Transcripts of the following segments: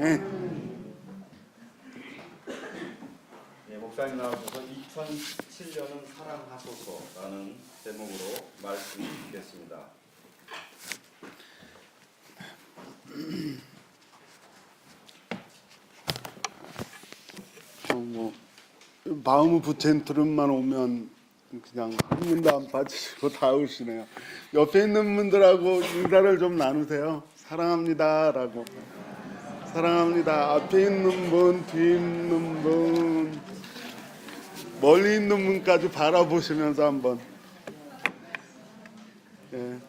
예, 목사님 나와주셔서 2017년은 사랑하소서라는 제목으로 말씀 듣겠습니다. 마음의 부처인 들음만 오면 그냥 한 분도 안 빠지시고 다 오시네요. 옆에 있는 분들하고 인사를 좀 나누세요. 사랑합니다라고. 사랑합니다. 앞에 있는 분, 뒤에 있는 분, 멀리 있는 분까지 바라보시면서 한번. 예.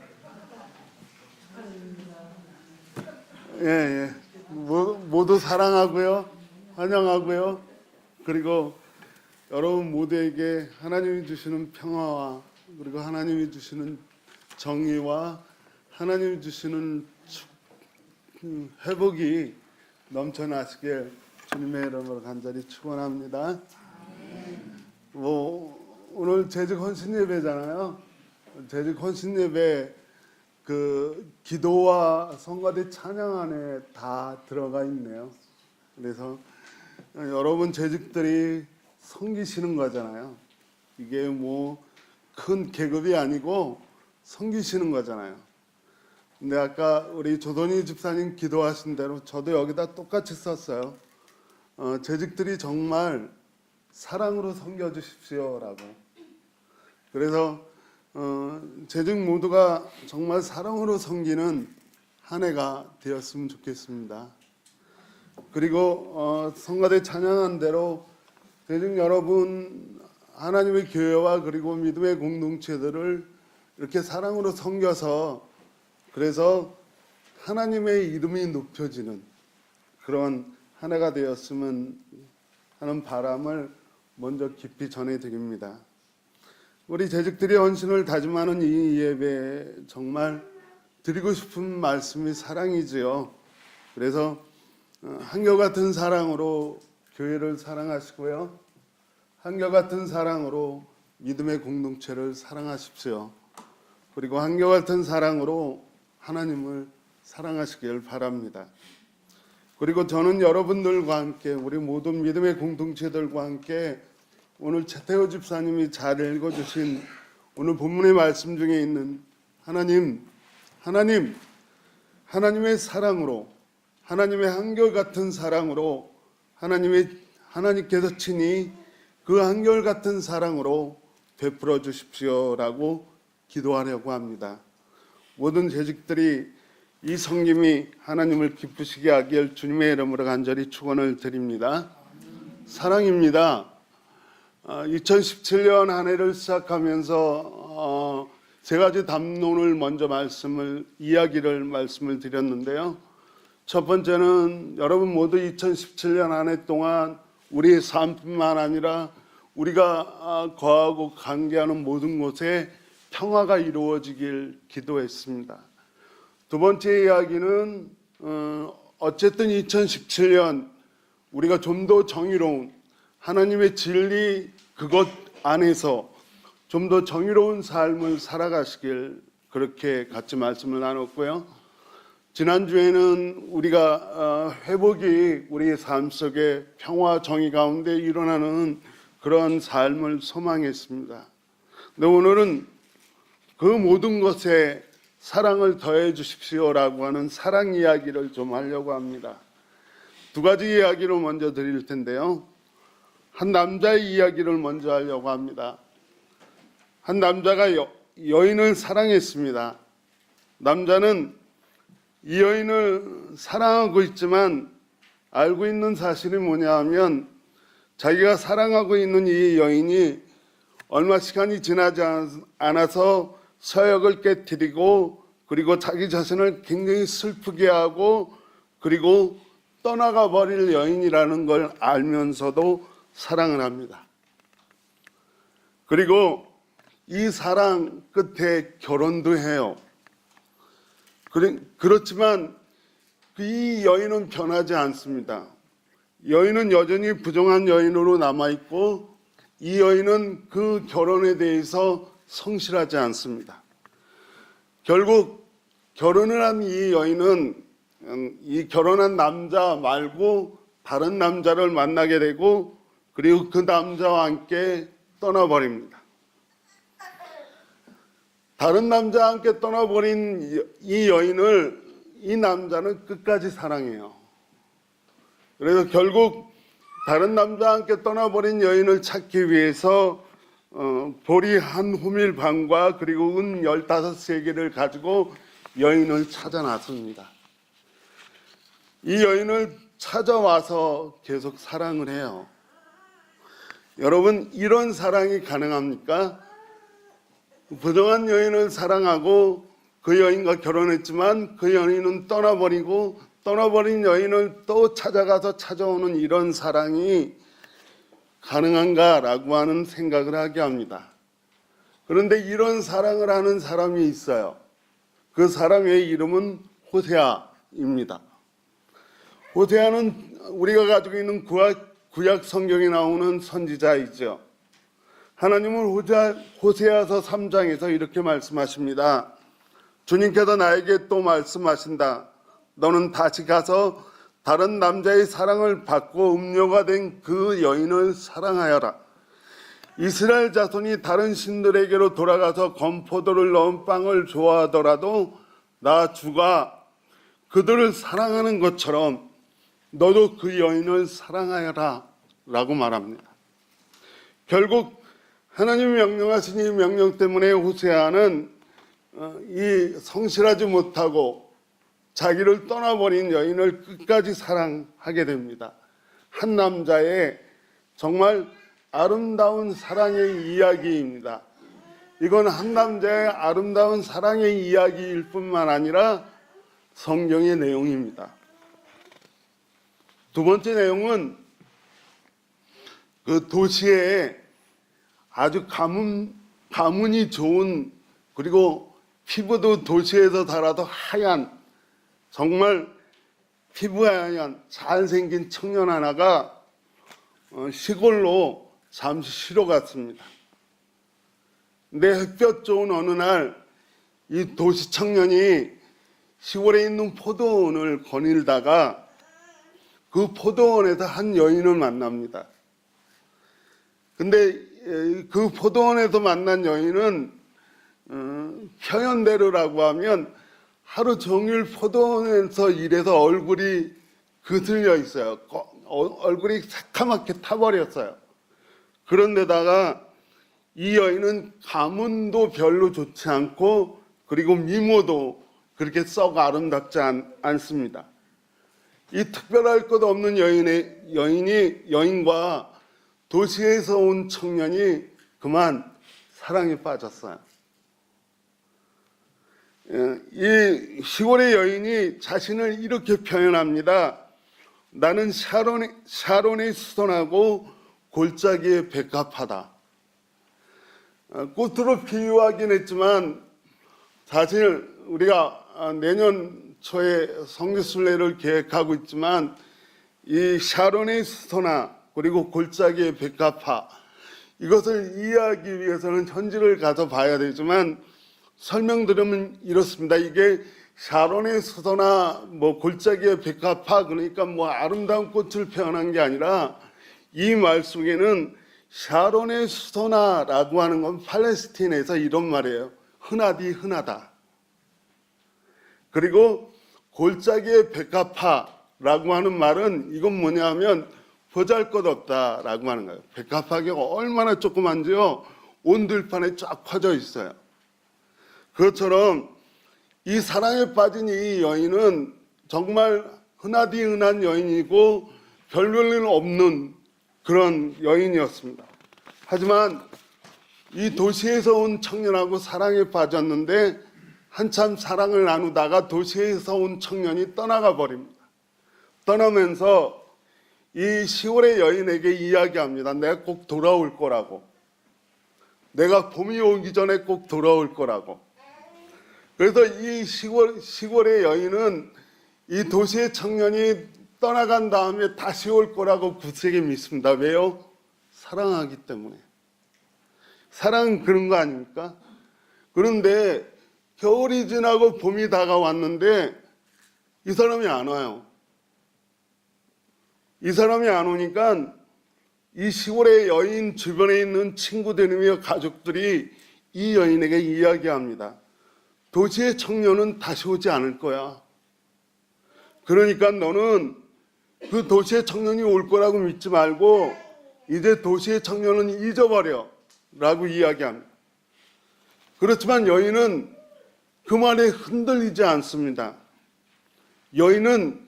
예. 모두 사랑하고요. 환영하고요. 그리고 여러분 모두에게 하나님이 주시는 평화와 그리고 하나님이 주시는 정의와 하나님이 주시는 회복이 넘쳐나시길 주님의 이름으로 간절히 축원합니다. 오늘 재직 헌신 예배잖아요. 재직 헌신 예배 그 기도와 성가대 찬양 안에 다 들어가 있네요. 그래서 여러분 재직들이 섬기시는 거잖아요. 이게 큰 계급이 아니고 섬기시는 거잖아요. 근데 아까 우리 조돈희 집사님 기도하신 대로 저도 여기다 똑같이 썼어요. 재직들이 정말 사랑으로 섬겨주십시오라고. 그래서 재직 모두가 정말 사랑으로 섬기는 한 해가 되었으면 좋겠습니다. 그리고 성가대 찬양한 대로 재직 여러분 하나님의 교회와 그리고 믿음의 공동체들을 이렇게 사랑으로 섬겨서 그래서 하나님의 이름이 높여지는 그런 한 해가 되었으면 하는 바람을 먼저 깊이 전해드립니다. 우리 재직들이 헌신을 다짐하는 이 예배 정말 드리고 싶은 말씀이 사랑이지요. 그래서 한결같은 사랑으로 교회를 사랑하시고요. 한결같은 사랑으로 믿음의 공동체를 사랑하십시오. 그리고 한결같은 사랑으로 하나님을 사랑하시길 바랍니다. 그리고 저는 여러분들과 함께 우리 모든 믿음의 공동체들과 함께 오늘 최태호 집사님이 잘 읽어주신 오늘 본문의 말씀 중에 있는 하나님의 사랑으로 하나님의 한결같은 사랑으로 하나님께서 친히 그 한결같은 사랑으로 베풀어 주십시오라고 기도하려고 합니다. 모든 재직들이 이 섬김이 하나님을 기쁘시게 하길 주님의 이름으로 간절히 축원을 드립니다. 사랑입니다. 2017년 한 해를 시작하면서 세 가지 담론을 먼저 말씀을 드렸는데요. 첫 번째는 여러분 모두 2017년 한 해 동안 우리의 삶뿐만 아니라 우리가 거하고 관계하는 모든 곳에 평화가 이루어지길 기도했습니다. 두 번째 이야기는 어쨌든 2017년 우리가 좀 더 정의로운 하나님의 진리 그것 안에서 좀 더 정의로운 삶을 살아가시길 그렇게 같이 말씀을 나눴고요. 지난주에는 우리가 회복이 우리의 삶 속에 평화 정의 가운데 일어나는 그런 삶을 소망했습니다. 근데 오늘은 그 모든 것에 사랑을 더해 주십시오라고 하는 사랑 이야기를 좀 하려고 합니다. 두 가지 이야기를 먼저 드릴 텐데요. 한 남자의 이야기를 먼저 하려고 합니다. 한 남자가 여인을 사랑했습니다. 남자는 이 여인을 사랑하고 있지만 알고 있는 사실이 뭐냐 하면 자기가 사랑하고 있는 이 여인이 얼마 시간이 지나지 않아서 서약을 깨뜨리고 그리고 자기 자신을 굉장히 슬프게 하고 그리고 떠나가 버릴 여인이라는 걸 알면서도 사랑을 합니다. 그리고 이 사랑 끝에 결혼도 해요. 그렇지만 이 여인은 변하지 않습니다. 여인은 여전히 부정한 여인으로 남아있고 이 여인은 그 결혼에 대해서 성실하지 않습니다. 결국 결혼을 한 이 여인은 이 결혼한 남자 말고 다른 남자를 만나게 되고 그리고 그 남자와 함께 떠나버립니다. 다른 남자와 함께 떠나버린 이 여인을 이 남자는 끝까지 사랑해요. 그래서 결국 다른 남자와 함께 떠나버린 여인을 찾기 위해서 보리 한 호밀 반과 그리고 은 15세개를 가지고 여인을 찾아 나섭니다. 이 여인을 찾아와서 계속 사랑을 해요. 여러분, 이런 사랑이 가능합니까? 부정한 여인을 사랑하고 그 여인과 결혼했지만 그 여인은 떠나버리고 떠나버린 여인을 또 찾아가서 찾아오는 이런 사랑이 가능한가라고 하는 생각을 하게 합니다. 그런데 이런 사랑을 하는 사람이 있어요. 그 사람의 이름은 호세아입니다. 호세아는 우리가 가지고 있는 구약 성경에 나오는 선지자이죠. 하나님은 호세아서 3장에서 이렇게 말씀하십니다. 주님께서 나에게 또 말씀하신다. 너는 다시 가서 다른 남자의 사랑을 받고 음료가 된 그 여인을 사랑하여라. 이스라엘 자손이 다른 신들에게로 돌아가서 건포도를 넣은 빵을 좋아하더라도 나 주가 그들을 사랑하는 것처럼 너도 그 여인을 사랑하여라 라고 말합니다. 결국 하나님이 명령하신 이 명령 때문에 호세아는 이 성실하지 못하고 자기를 떠나버린 여인을 끝까지 사랑하게 됩니다. 한 남자의 정말 아름다운 사랑의 이야기입니다. 이건 한 남자의 아름다운 사랑의 이야기일 뿐만 아니라 성경의 내용입니다. 두 번째 내용은 그 도시에 아주 가문이 좋은, 그리고 피부도 도시에서 살아도 하얀, 정말 피부 하얀 잘생긴 청년 하나가 시골로 잠시 쉬러 갔습니다. 근데 햇볕 좋은 어느 날 이 도시 청년이 시골에 있는 포도원을 거닐다가 그 포도원에서 한 여인을 만납니다. 근데 그 포도원에서 만난 여인은 표현대로라고 하면 하루 종일 포도원에서 일해서 얼굴이 그슬려 있어요. 얼굴이 새카맣게 타버렸어요. 그런데다가 이 여인은 가문도 별로 좋지 않고 그리고 미모도 그렇게 썩 아름답지 않습니다. 이 특별할 것 없는 여인과 도시에서 온 청년이 그만 사랑에 빠졌어요. 이 시골의 여인이 자신을 이렇게 표현합니다. 나는 샤론의 수선하고 골짜기의 백합하다. 꽃으로 비유하긴 했지만 사실 우리가 내년 초에 성지순례를 계획하고 있지만 이 샤론의 수선화 그리고 골짜기의 백합화, 이것을 이해하기 위해서는 현지를 가서 봐야 되지만 설명드리면 이렇습니다. 이게 샤론의 수선화, 골짜기의 백합화, 그러니까 아름다운 꽃을 표현한 게 아니라 이 말 속에는 샤론의 수선화라고 하는 건 팔레스틴에서 이런 말이에요. 흔하디 흔하다. 그리고 골짜기의 백합화라고 하는 말은 이건 뭐냐면 보잘것없다라고 하는 거예요. 백합화가 얼마나 조그만지요. 온 들판에 쫙 퍼져 있어요. 그것처럼 이 사랑에 빠진 이 여인은 정말 흔하디 흔한 여인이고 별볼일 없는 그런 여인이었습니다. 하지만 이 도시에서 온 청년하고 사랑에 빠졌는데 한참 사랑을 나누다가 도시에서 온 청년이 떠나가 버립니다. 떠나면서 이 시골의 여인에게 이야기합니다. 내가 꼭 돌아올 거라고. 내가 봄이 오기 전에 꼭 돌아올 거라고. 그래서 이 시골의 여인은 이 도시의 청년이 떠나간 다음에 다시 올 거라고 굳세게 믿습니다. 왜요? 사랑하기 때문에. 사랑은 그런 거 아닙니까? 그런데 겨울이 지나고 봄이 다가왔는데 이 사람이 안 와요. 이 사람이 안 오니까 이 시골의 여인 주변에 있는 친구들이며 가족들이 이 여인에게 이야기합니다. 도시의 청년은 다시 오지 않을 거야. 그러니까 너는 그 도시의 청년이 올 거라고 믿지 말고 이제 도시의 청년은 잊어버려 라고 이야기합니다. 그렇지만 여인은 그 말에 흔들리지 않습니다. 여인은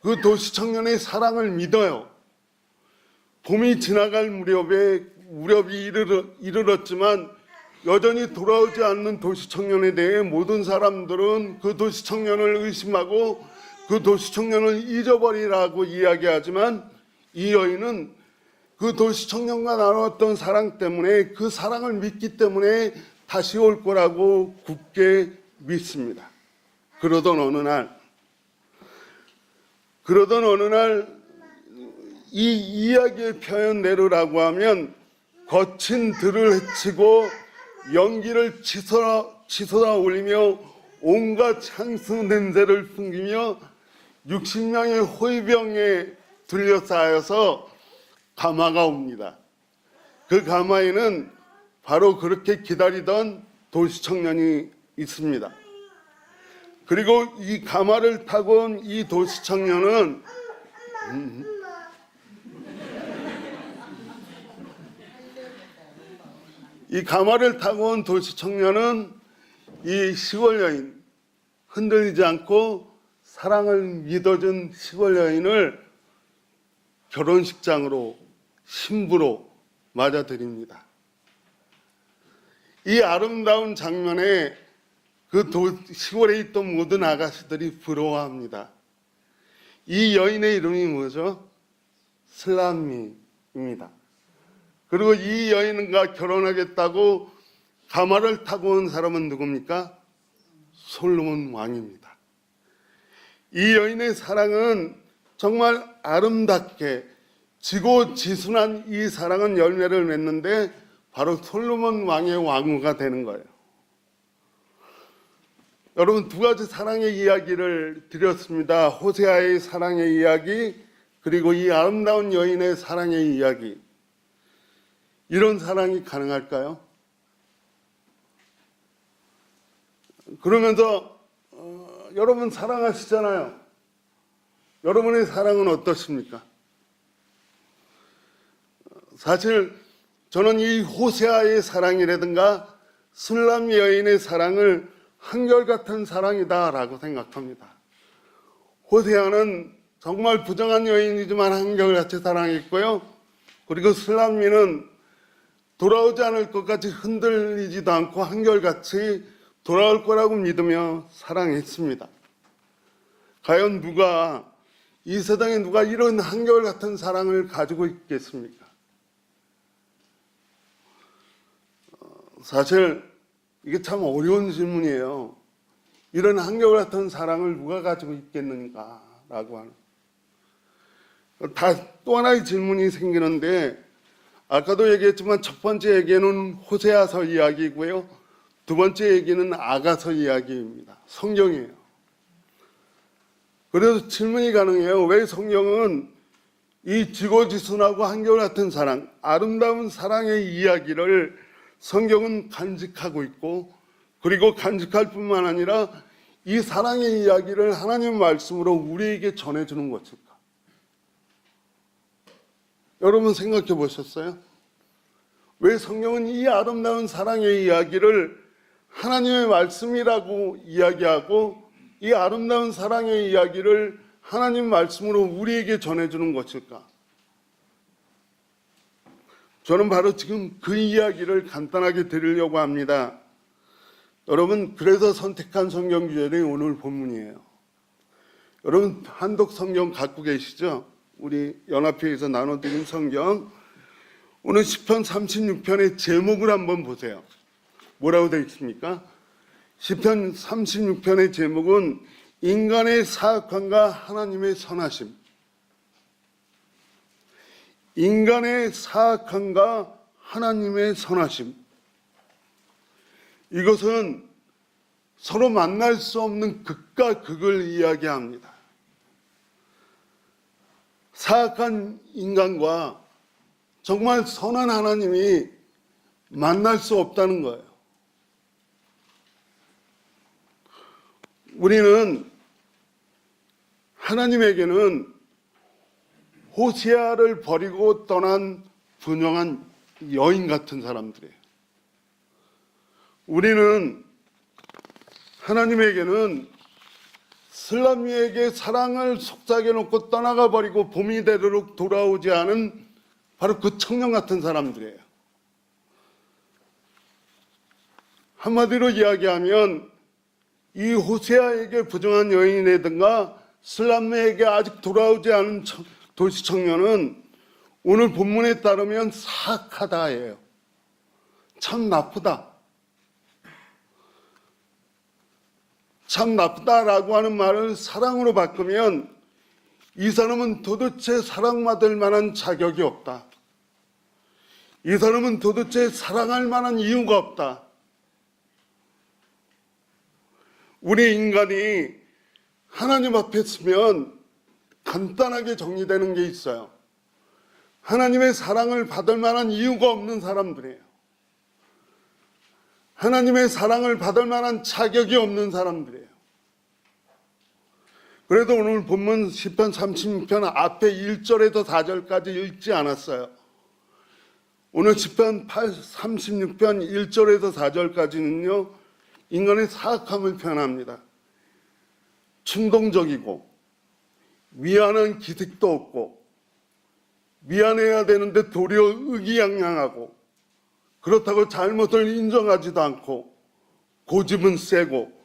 그 도시 청년의 사랑을 믿어요. 봄이 지나갈 무렵이 이르렀지만 여전히 돌아오지 않는 도시 청년에 대해 모든 사람들은 그 도시 청년을 의심하고 그 도시 청년을 잊어버리라고 이야기하지만 이 여인은 그 도시 청년과 나눴던 사랑 때문에 그 사랑을 믿기 때문에 다시 올 거라고 굳게 믿습니다. 그러던 어느 날 이 이야기의 표현대로라고 하면 거친 들을 헤치고 연기를 치솟아 올리며 온갖 향수 냄새를 풍기며 60명의 호위병에 둘러싸여서 가마가 옵니다. 그 가마에는 바로 그렇게 기다리던 도시 청년이 있습니다. 그리고 이 가마를 타고 온 이 도시 청년은 이 가마를 타고 온 도시 청년은 이 시골 여인, 흔들리지 않고 사랑을 믿어준 시골 여인을 결혼식장으로 신부로 맞아들입니다. 이 아름다운 장면에 그 시골에 있던 모든 아가씨들이 부러워합니다. 이 여인의 이름이 뭐죠? 슬람미입니다. 그리고 이 여인과 결혼하겠다고 가마를 타고 온 사람은 누굽니까? 솔로몬 왕입니다. 이 여인의 사랑은 정말 아름답게 지고지순한 이 사랑은 열매를 맺는데 바로 솔로몬 왕의 왕후가 되는 거예요. 여러분, 두 가지 사랑의 이야기를 드렸습니다. 호세아의 사랑의 이야기, 그리고 이 아름다운 여인의 사랑의 이야기. 이런 사랑이 가능할까요? 그러면서 여러분 사랑하시잖아요. 여러분의 사랑은 어떠십니까? 사실 저는 이 호세아의 사랑이라든가 술람 여인의 사랑을 한결같은 사랑이다라고 생각합니다. 호세아는 정말 부정한 여인이지만 한결같이 사랑했고요. 그리고 술람미는 돌아오지 않을 것까지 흔들리지도 않고 한결같이 돌아올 거라고 믿으며 사랑했습니다. 과연 이 세상에 누가 이런 한결같은 사랑을 가지고 있겠습니까? 사실 이게 참 어려운 질문이에요. 이런 한결같은 사랑을 누가 가지고 있겠는가라고 하는. 또 하나의 질문이 생기는데, 아까도 얘기했지만 첫 번째 얘기는 호세아서 이야기고요. 두 번째 얘기는 아가서 이야기입니다. 성경이에요. 그래서 질문이 가능해요. 왜 성경은 이 지고지순하고 한결같은 사랑, 아름다운 사랑의 이야기를 성경은 간직하고 있고, 그리고 간직할 뿐만 아니라 이 사랑의 이야기를 하나님 말씀으로 우리에게 전해주는 것일까? 여러분 생각해 보셨어요? 왜 성경은 이 아름다운 사랑의 이야기를 하나님의 말씀이라고 이야기하고 이 아름다운 사랑의 이야기를 하나님 말씀으로 우리에게 전해주는 것일까? 저는 바로 지금 그 이야기를 간단하게 드리려고 합니다. 여러분, 그래서 선택한 성경 구절이 오늘 본문이에요. 여러분, 한독 성경 갖고 계시죠? 우리 연합회에서 나눠드린 성경. 오늘 시편 36편의 제목을 한번 보세요. 뭐라고 되어 있습니까? 시편 36편의 제목은 인간의 사악함과 하나님의 선하심. 인간의 사악함과 하나님의 선하심. 이것은 서로 만날 수 없는 극과 극을 이야기합니다. 사악한 인간과 정말 선한 하나님이 만날 수 없다는 거예요. 우리는 하나님에게는 호세아를 버리고 떠난 분명한 여인 같은 사람들이에요. 우리는 하나님에게는 슬라미에게 사랑을 속삭여 놓고 떠나가 버리고 봄이 되도록 돌아오지 않은 바로 그 청년 같은 사람들이에요. 한마디로 이야기하면 이 호세아에게 부정한 여인이라든가 슬라미에게 아직 돌아오지 않은 도시 청년은 오늘 본문에 따르면 사악하다예요. 참 나쁘다. 참 나쁘다라고 하는 말을 사랑으로 바꾸면 이 사람은 도대체 사랑받을 만한 자격이 없다. 이 사람은 도대체 사랑할 만한 이유가 없다. 우리 인간이 하나님 앞에 서면 간단하게 정리되는 게 있어요. 하나님의 사랑을 받을 만한 이유가 없는 사람들이에요. 하나님의 사랑을 받을 만한 자격이 없는 사람들이에요. 그래도 오늘 본문 시편 36편 앞에 1절에서 4절까지 읽지 않았어요. 오늘 시편 36편 1절에서 4절까지는요, 인간의 사악함을 표현합니다. 충동적이고 미안한 기색도 없고 미안해야 되는데 도리어 의기양양하고 그렇다고 잘못을 인정하지도 않고 고집은 세고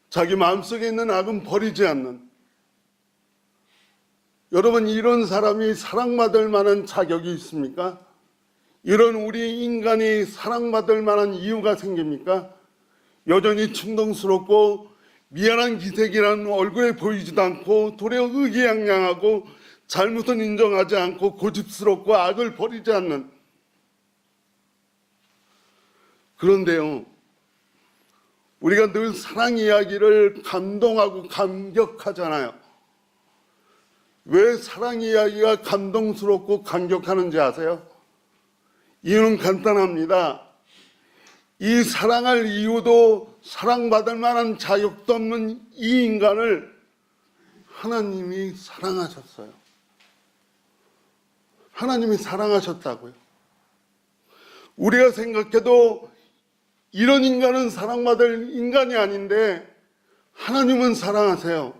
자기 마음속에 있는 악은 버리지 않는, 여러분 이런 사람이 사랑받을 만한 자격이 있습니까? 이런 우리 인간이 사랑받을 만한 이유가 생깁니까? 여전히 충동스럽고 미안한 기색이라는 얼굴에 보이지도 않고 도리어 의기양양하고 잘못은 인정하지 않고 고집스럽고 악을 버리지 않는. 그런데요, 우리가 늘 사랑 이야기를 감동하고 감격하잖아요. 왜 사랑 이야기가 감동스럽고 감격하는지 아세요? 이유는 간단합니다. 이 사랑할 이유도 사랑받을 만한 자격도 없는 이 인간을 하나님이 사랑하셨어요. 하나님이 사랑하셨다고요. 우리가 생각해도 이런 인간은 사랑받을 인간이 아닌데 하나님은 사랑하세요.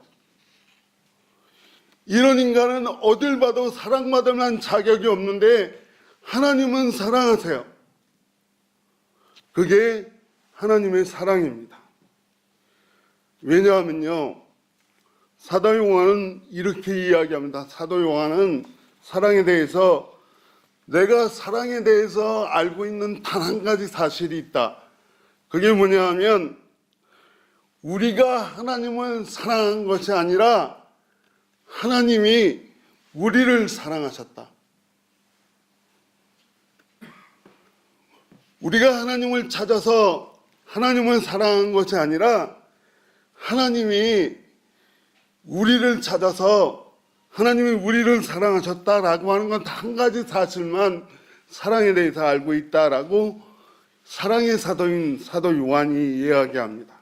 이런 인간은 어딜 봐도 사랑받을 만한 자격이 없는데 하나님은 사랑하세요. 그게 하나님의 사랑입니다. 왜냐하면요, 사도 요한은 이렇게 이야기합니다. 사도 요한은 사랑에 대해서, 내가 사랑에 대해서 알고 있는 단 한 가지 사실이 있다. 그게 뭐냐 하면 우리가 하나님을 사랑한 것이 아니라 하나님이 우리를 사랑하셨다. 우리가 하나님을 찾아서 하나님을 사랑한 것이 아니라 하나님이 우리를 찾아서 하나님이 우리를 사랑하셨다라고 하는 건 한 가지 사실만 사랑에 대해서 알고 있다라고 사랑의 사도인 사도 요한이 이야기합니다.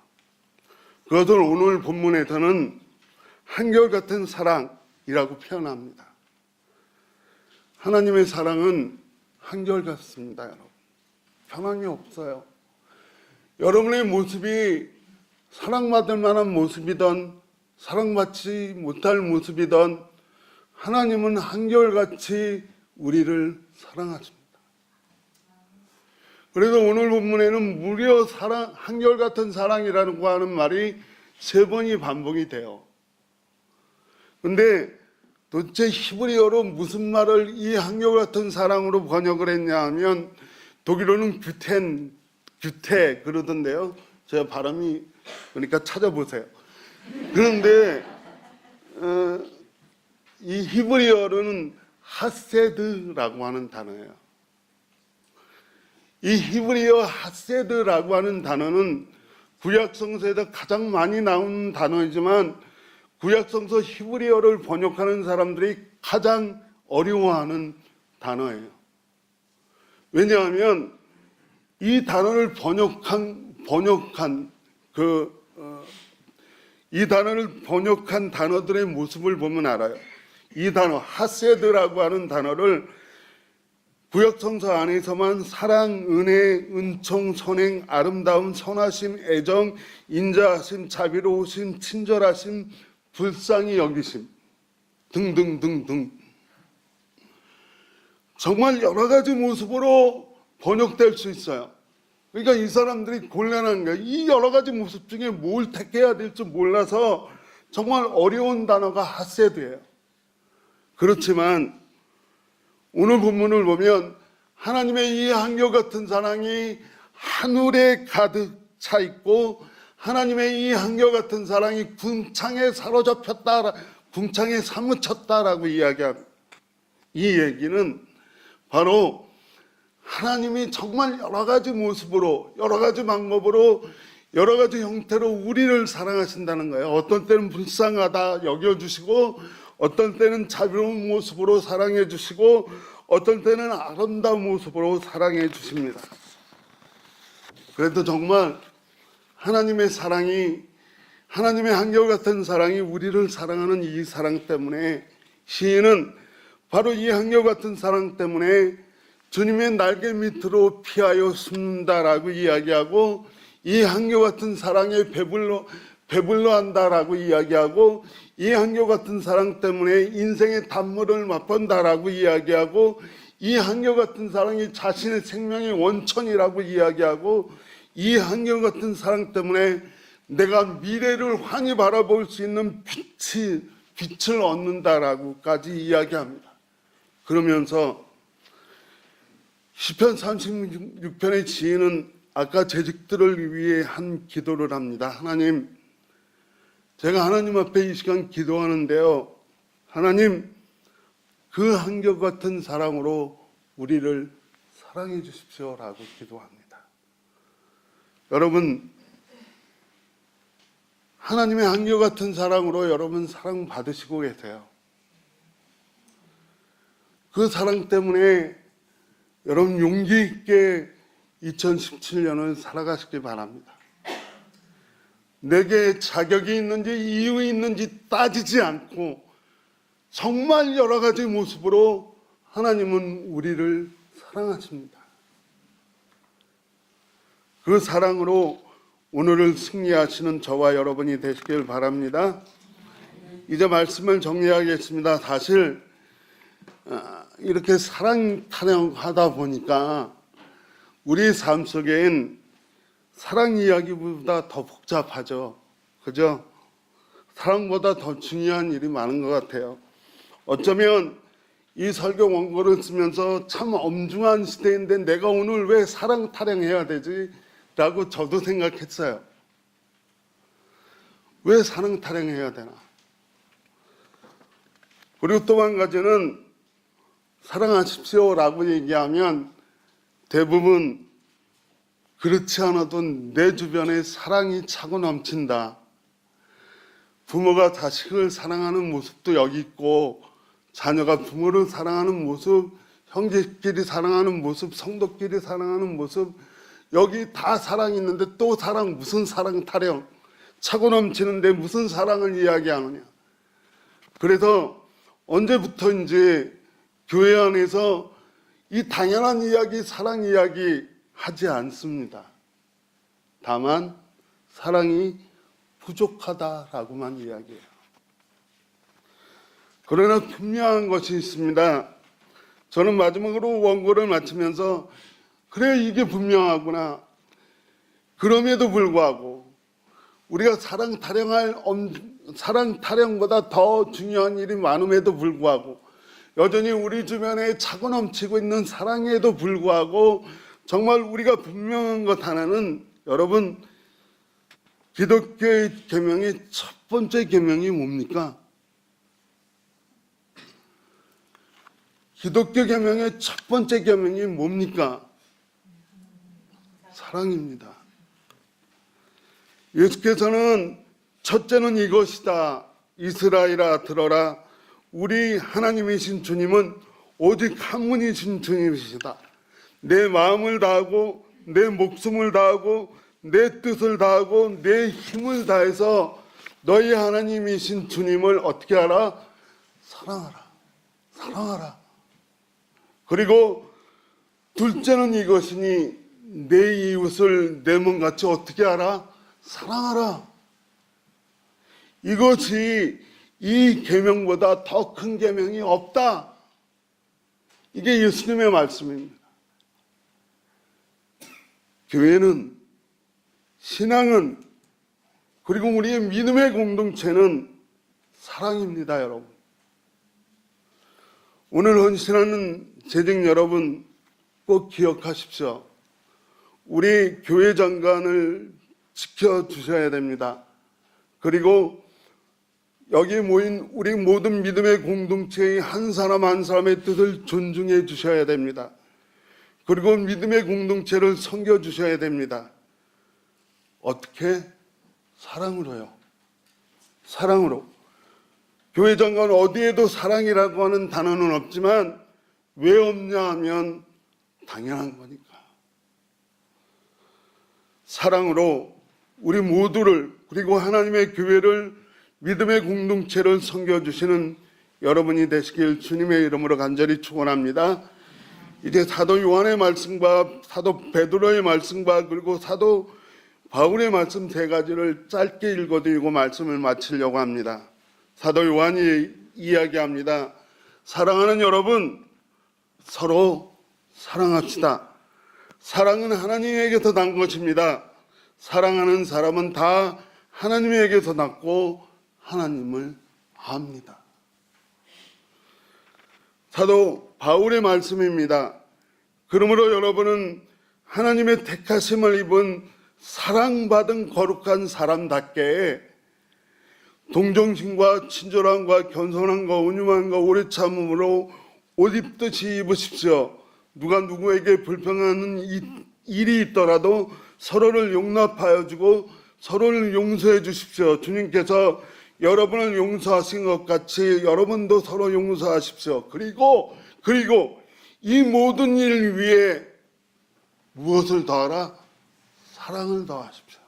그것을 오늘 본문에서는 한결같은 사랑이라고 표현합니다. 하나님의 사랑은 한결같습니다, 여러분. 변함이 없어요. 여러분의 모습이 사랑받을 만한 모습이든 사랑받지 못할 모습이든 하나님은 한결같이 우리를 사랑하십니다. 그래서 오늘 본문에는 무려 한결같은 사랑이라고 하는 말이 3번이 반복이 돼요. 근데 도대체 히브리어로 무슨 말을 이 한결같은 사랑으로 번역을 했냐 하면 독일어는 규테 그러던데요. 제가 발음이 그러니까 찾아보세요. 그런데 이 히브리어로는 하세드라고 하는 단어예요. 이 히브리어 하세드라고 하는 단어는 구약 성서에서 가장 많이 나오는 단어이지만 구약성서 히브리어를 번역하는 사람들이 가장 어려워하는 단어예요. 왜냐하면 이 단어를 이 단어를 번역한 단어들의 모습을 보면 알아요. 이 단어 하세드라고 하는 단어를 구약성서 안에서만 사랑, 은혜, 은총, 선행, 아름다움, 선하심, 애정, 인자하심, 자비로우심, 친절하심, 불쌍히 여기심 등등등등 정말 여러 가지 모습으로 번역될 수 있어요. 그러니까 이 사람들이 곤란한 거예요. 이 여러 가지 모습 중에 뭘 택해야 될지 몰라서 정말 어려운 단어가 하세드예요. 그렇지만 오늘 본문을 보면 하나님의 이 한결같은 사랑이 하늘에 가득 차 있고 하나님의 이 한결같은 사랑이 궁창에 사로잡혔다, 궁창에 사무쳤다라고 이야기합니다. 이 얘기는 바로 하나님이 정말 여러 가지 모습으로, 여러 가지 방법으로, 여러 가지 형태로 우리를 사랑하신다는 거예요. 어떤 때는 불쌍하다 여겨주시고, 어떤 때는 자비로운 모습으로 사랑해 주시고, 어떤 때는 아름다운 모습으로 사랑해 주십니다. 그래도 정말 하나님의 사랑이, 하나님의 한결같은 사랑이 우리를 사랑하는 이 사랑 때문에 시인은 바로 이 한결같은 사랑 때문에 주님의 날개 밑으로 피하여 숨는다라고 이야기하고, 이 한결같은 사랑에 배불러 한다라고 이야기하고, 이 한결같은 사랑 때문에 인생의 단물을 맛본다라고 이야기하고, 이 한결같은 사랑이 자신의 생명의 원천이라고 이야기하고, 이 한결같은 사랑 때문에 내가 미래를 환히 바라볼 수 있는 빛을 얻는다라고까지 이야기합니다. 그러면서 시편 36편의 지인은 아까 재직들을 위해 한 기도를 합니다. 하나님, 제가 하나님 앞에 이 시간 기도하는데요, 하나님, 그 한결같은 사랑으로 우리를 사랑해 주십시오라고 기도합니다. 여러분, 하나님의 한결같은 사랑으로 여러분 사랑 받으시고 계세요. 그 사랑 때문에 여러분 용기 있게 2017년을 살아가시기 바랍니다. 내게 자격이 있는지 이유 있는지 따지지 않고 정말 여러 가지 모습으로 하나님은 우리를 사랑하십니다. 그 사랑으로 오늘을 승리하시는 저와 여러분이 되시길 바랍니다. 이제 말씀을 정리하겠습니다. 사실 이렇게 사랑 타령하다 보니까 우리 삶 속엔 사랑 이야기보다 더 복잡하죠. 그죠? 사랑보다 더 중요한 일이 많은 것 같아요. 어쩌면 이 설교 원고를 쓰면서 참 엄중한 시대인데 내가 오늘 왜 사랑 타령해야 되지? 라고 저도 생각했어요. 왜 사랑 타령해야 되나? 그리고 또 한 가지는 사랑하십시오라고 얘기하면 대부분 그렇지 않아도 내 주변에 사랑이 차고 넘친다. 부모가 자식을 사랑하는 모습도 여기 있고, 자녀가 부모를 사랑하는 모습, 형제끼리 사랑하는 모습, 성도끼리 사랑하는 모습, 여기 다 사랑이 있는데 또 사랑, 무슨 사랑 타령, 차고 넘치는데 무슨 사랑을 이야기하느냐. 그래서 언제부터인지 교회 안에서 이 당연한 이야기, 사랑 이야기 하지 않습니다. 다만 사랑이 부족하다라고만 이야기해요. 그러나 분명한 것이 있습니다. 저는 마지막으로 원고를 마치면서 그래, 이게 분명하구나. 그럼에도 불구하고 우리가 사랑 타령보다 더 중요한 일이 많음에도 불구하고 여전히 우리 주변에 차고 넘치고 있는 사랑에도 불구하고 정말 우리가 분명한 것 하나는, 여러분, 기독교의 계명의 첫 번째 계명이 뭡니까? 기독교 계명의 첫 번째 계명이 뭡니까? 사랑입니다. 예수께서는 첫째는 이것이다. 이스라엘아 들어라. 우리 하나님이신 주님은 오직 한 분이신 주님이시다. 내 마음을 다하고 내 목숨을 다하고 내 뜻을 다하고 내 힘을 다해서 너희 하나님이신 주님을 어떻게 하라? 사랑하라. 사랑하라. 그리고 둘째는 이것이니 내 이웃을 내 몸같이 어떻게 하라? 사랑하라. 이것이 이 계명보다 더 큰 계명이 없다. 이게 예수님의 말씀입니다. 교회는, 신앙은, 그리고 우리의 믿음의 공동체는 사랑입니다, 여러분. 오늘 헌신하는 재직 여러분 꼭 기억하십시오. 우리 교회 장관을 지켜주셔야 됩니다. 그리고 여기 모인 우리 모든 믿음의 공동체의 한 사람 한 사람의 뜻을 존중해 주셔야 됩니다. 그리고 믿음의 공동체를 섬겨 주셔야 됩니다. 어떻게? 사랑으로요. 사랑으로. 교회 장관 어디에도 사랑이라고 하는 단어는 없지만 왜 없냐 하면 당연한 거니까. 사랑으로 우리 모두를, 그리고 하나님의 교회를, 믿음의 공동체를 섬겨주시는 여러분이 되시길 주님의 이름으로 간절히 축원합니다. 이제 사도 요한의 말씀과 사도 베드로의 말씀과 그리고 사도 바울의 말씀 세 가지를 짧게 읽어드리고 말씀을 마치려고 합니다. 사도 요한이 이야기합니다. 사랑하는 여러분, 서로 사랑합시다. 사랑은 하나님에게서 난 것입니다. 사랑하는 사람은 다 하나님에게서 났고 하나님을 압니다. 사도 바울의 말씀입니다. 그러므로 여러분은 하나님의 택하심을 입은 사랑받은 거룩한 사람답게 동정심과 친절함과 겸손함과 온유함과 오래 참음으로 옷 입듯이 입으십시오. 누가 누구에게 불평하는 일이 있더라도 서로를 용납하여 주고 서로를 용서해 주십시오. 주님께서 여러분을 용서하신 것 같이 여러분도 서로 용서하십시오. 그리고 이 모든 일 위에 무엇을 더하라? 사랑을 더하십시오.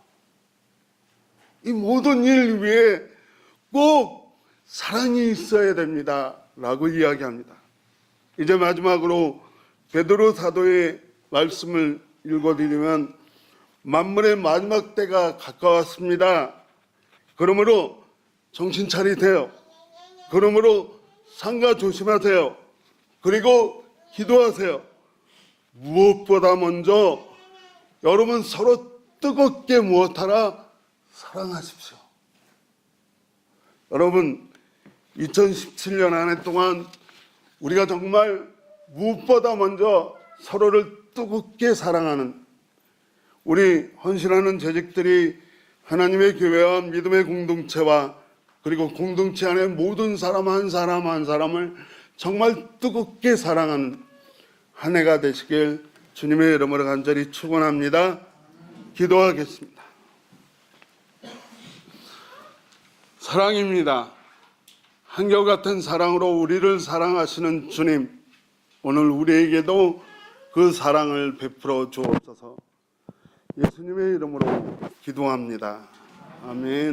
이 모든 일 위에 꼭 사랑이 있어야 됩니다. 라고 이야기합니다. 이제 마지막으로 베드로 사도의 말씀을 읽어드리면 만물의 마지막 때가 가까웠습니다. 그러므로 정신 차리세요. 그러므로 삼가 조심하세요. 그리고 기도하세요. 무엇보다 먼저 여러분 서로 뜨겁게 무엇하라? 사랑하십시오. 여러분 2017년 한 해 동안 우리가 정말 무엇보다 먼저 서로를 뜨겁게 사랑하는 우리 헌신하는 재직들이 하나님의 교회와 믿음의 공동체와 그리고 공동체 안에 모든 사람 한 사람 한 사람을 정말 뜨겁게 사랑하는 한 해가 되시길 주님의 이름으로 간절히 축원합니다. 기도하겠습니다. 사랑입니다. 한결같은 사랑으로 우리를 사랑하시는 주님, 오늘 우리에게도 그 사랑을 베풀어 주옵소서. 예수님의 이름으로 기도합니다. 아멘.